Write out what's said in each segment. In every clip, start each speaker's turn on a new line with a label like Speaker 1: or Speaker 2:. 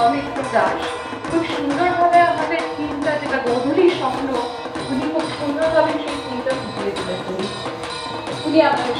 Speaker 1: সৌমিত্র দাস খুব সুন্দরভাবে আমাদের থিমটা, যেটা গধূলি স্বপ্ন, উনি খুব সুন্দরভাবে সেই থিমটা ফুটিয়ে তুলেছেন। উনি আমাদের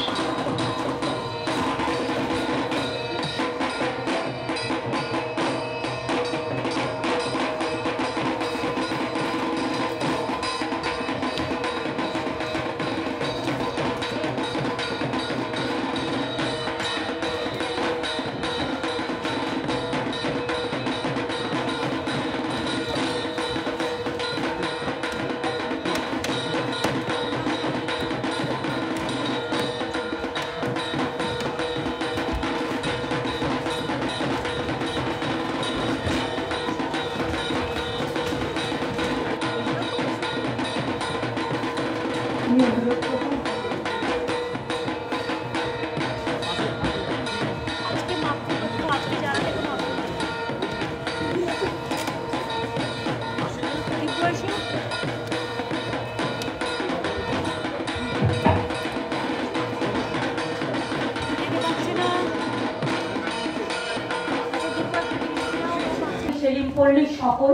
Speaker 2: সেলিমপল্লীর সকল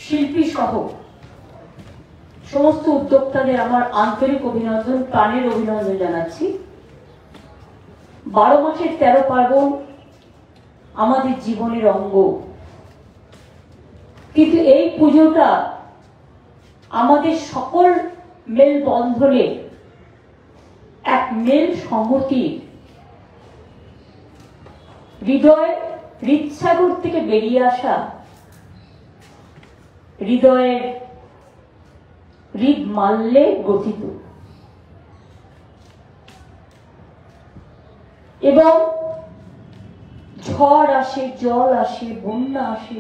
Speaker 2: শিল্পী সহ সমস্ত উদ্যোক্তাদের আমার আন্তরিক অভিনন্দন, প্রাণের অভিনন্দন জানাচ্ছি। 12 মাসের 13 পার্বণ আমাদের জীবনের অঙ্গ, কিন্তু এই পুজোটা আমাদের সকল মেলবন্ধনে এক মেল সংহতি, হৃদয় হৃদসাগর থেকে বেরিয়ে আসা, হৃদয়ের হৃদ মাল্যে গঠিত এবং ঝড় আসে, জল আসে, বন্যা আসে,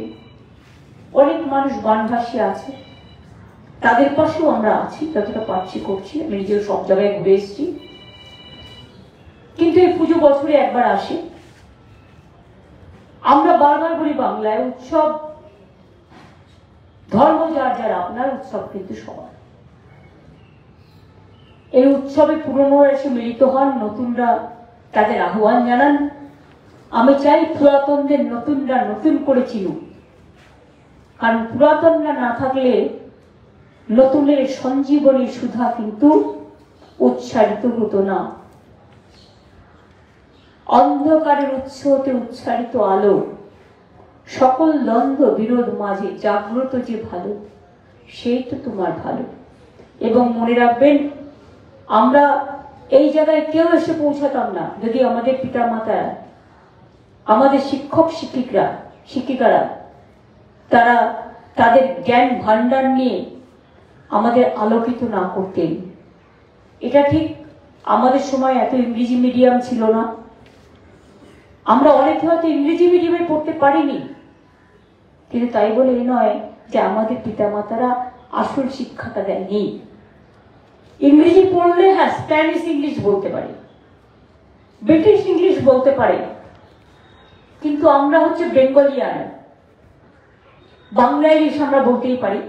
Speaker 2: অনেক মানুষ বানভাসী আছে, তাদের পাশেও আমরা আছি, যতটা পারছি করছি। আমি নিজেও সব জায়গায় ঘুরে এসেছি, কিন্তু এই পুজো বছরে একবার আসে। আমরা বারবার বলি বাংলায় উৎসব ধর্ম যার যার, আপনার উৎসব কিন্তু সবার। এই উৎসবে পুরনোরা এসে মিলিত হন, নতুনরা তাদের আহ্বান জানান। আমি চাই পুরাতনদের নতুনরা নতুন করে চিনুক, কারণ পুরাতনরা না থাকলে নতুনের সঞ্জীবনী সুধা কিন্তু উচ্চারিত হতো না। অন্ধকারের উৎস হতে উচ্চারিত আলো, সকল দ্বন্দ্ব বিরোধ মাঝে জাগ্রত যে ভালো, সেই তো তোমার ভালো। এবং মনে রাখবেন, আমরা এই জায়গায় কেউ এসে পৌঁছাতাম না যদি আমাদের পিতামাতারা, আমাদের শিক্ষক শিক্ষিকারা তারা তাদের জ্ঞান ভান্ডার নিয়ে আমাদের আলোকিত না করতেন। এটা ঠিক, আমাদের সময় এত ইংরেজি মিডিয়াম ছিল না, আমরা অনেকে হয়তো ইংরেজি মিডিয়ামে পড়তে পারিনি, কিন্তু তাই বলে এ নয় যে আমাদের পিতামাতারা আসল শিক্ষাটা দেয়নি। ইংরেজি পড়লে হ্যাঁ স্প্যানিশ ইংলিশ বলতে পারে, ব্রিটিশ ইংলিশ বলতে পারে, কিন্তু আমরা হচ্ছে বেঙ্গলিয়ান, বাংলা ইংলিশ আমরা বলতেই পারি।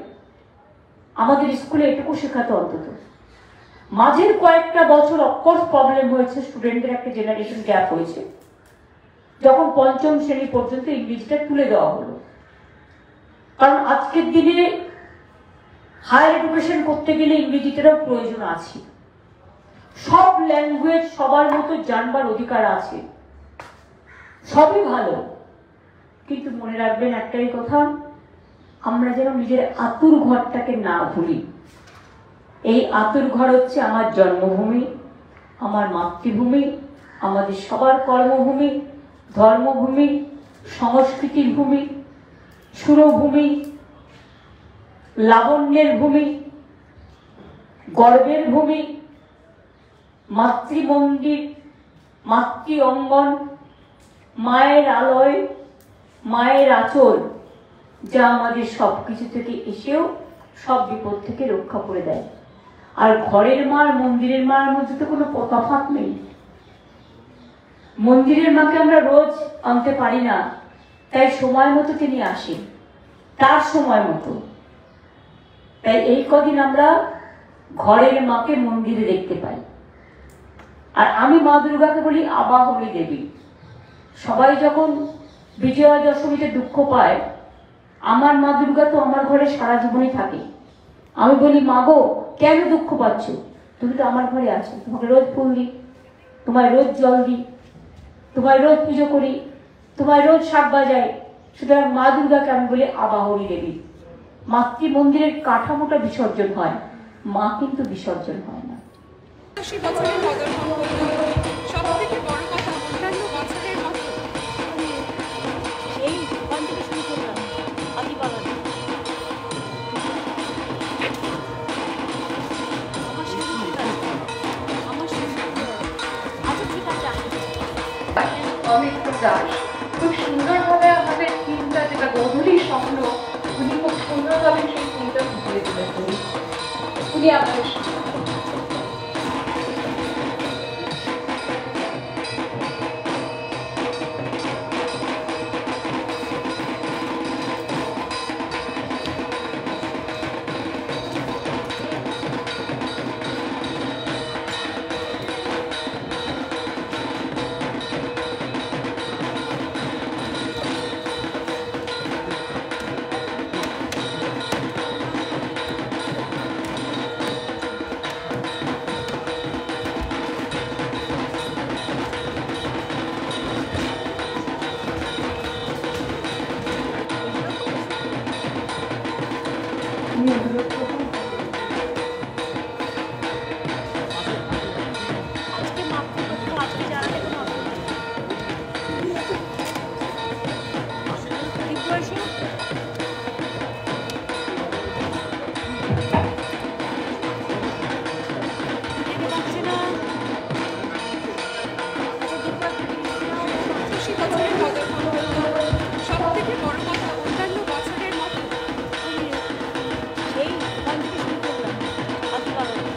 Speaker 2: আমাদের স্কুলে এটুকু শেখাতো অন্তত। মাঝের কয়েকটা বছর অফকোর্স প্রবলেম হয়েছে, স্টুডেন্টদের একটা জেনারেশন গ্যাপ হয়েছে, যখন 5ম শ্রেণী পর্যন্ত ইংরেজিটা তুলে দেওয়া হলো। কারণ আজকের দিনে হায়ার এডুকেশন করতে গেলে ইংরেজিটারও প্রয়োজন আছে। সব ল্যাঙ্গুয়েজ সবার মতো জানবার অধিকার আছে, সবই ভালো, কিন্তু মনে রাখবেন একটাই কথা, আমরা যেন নিজের আতুর ঘরটাকে না ভুলি। এই আতুর ঘর হচ্ছে আমার জন্মভূমি, আমার মাতৃভূমি, আমাদের সবার কর্মভূমি, ধর্মভূমি, সংস্কৃতির ভূমি, সুরভূমি, লাবণ্যের ভূমি, গর্বের ভূমি, মাতৃমন্দির, মাতৃ অঙ্গন, মায়ের আলয়, মায়ের আঁচল, যা আমাদের সবকিছু থেকে এসেও সব বিপদ থেকে রক্ষা করে দেয়। আর ঘরের মা আর মন্দিরের মার মধ্যে তো কোনো তফাৎ নেই। মন্দিরের মাকে আমরা রোজ আনতে পারি না, তাই সময় মতো তিনি আসেন, তার সময় মতো। তাই এই কদিন আমরা ঘরের মাকে মন্দিরে দেখতে পাই। আর আমি মা দুর্গাকে বলি আবাহনী দেবী। সবাই যখন বিজয়া দশমীতে দুঃখ পায়, আমার মা দুর্গা তো আমার ঘরে সারা জীবনই থাকে। আমি বলি, মা গো, কেন দুঃখ পাচ্ছ? তুমি তো আমার ঘরে আছো, তোমাকে রোজ ফুল দিই, তোমায় রোজ জল দিই, তোমায় রোজ পুজো করি, তোমায় রোজ শাক বাজাই। সুতরাং মা দুর্গাকে আমি বলি আবাহনী দেবী। মাতৃ মন্দিরের কাঠামোটা বিসর্জন হয়, মা কিন্তু বিসর্জন হয় না।
Speaker 1: ৮০ বছরের পদার্পণ করলো, সব থেকে বড় কথা অন্যান্য বছরের মতো
Speaker 2: এই ওখান থেকে শুরু করলাম আদি বাগানে।
Speaker 1: অমিত্র দাস খুব সুন্দরভাবে আমাদের থিমটা, যেটা গধূলির স্বপ্ন, উনি খুব সুন্দরভাবে সেই থিমটা ফুটিয়ে তুলেছেন। উনি আমাদের সাথে। সব থেকে বড় কথা অন্যান্য বছরের মতো
Speaker 2: এই ওখান থেকে শুরু করলাম আদি বাগানে।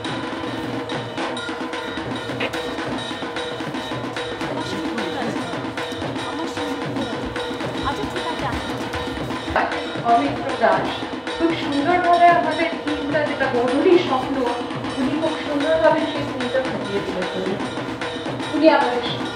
Speaker 1: অমিত্র দাস খুব সুন্দরভাবে আমাদের থিমটা, যেটা গধূলির স্বপ্ন, উনি খুব সুন্দরভাবে সেই থিমটা ফুটিয়ে তুলেছেন। উনি আমাদের সাথে।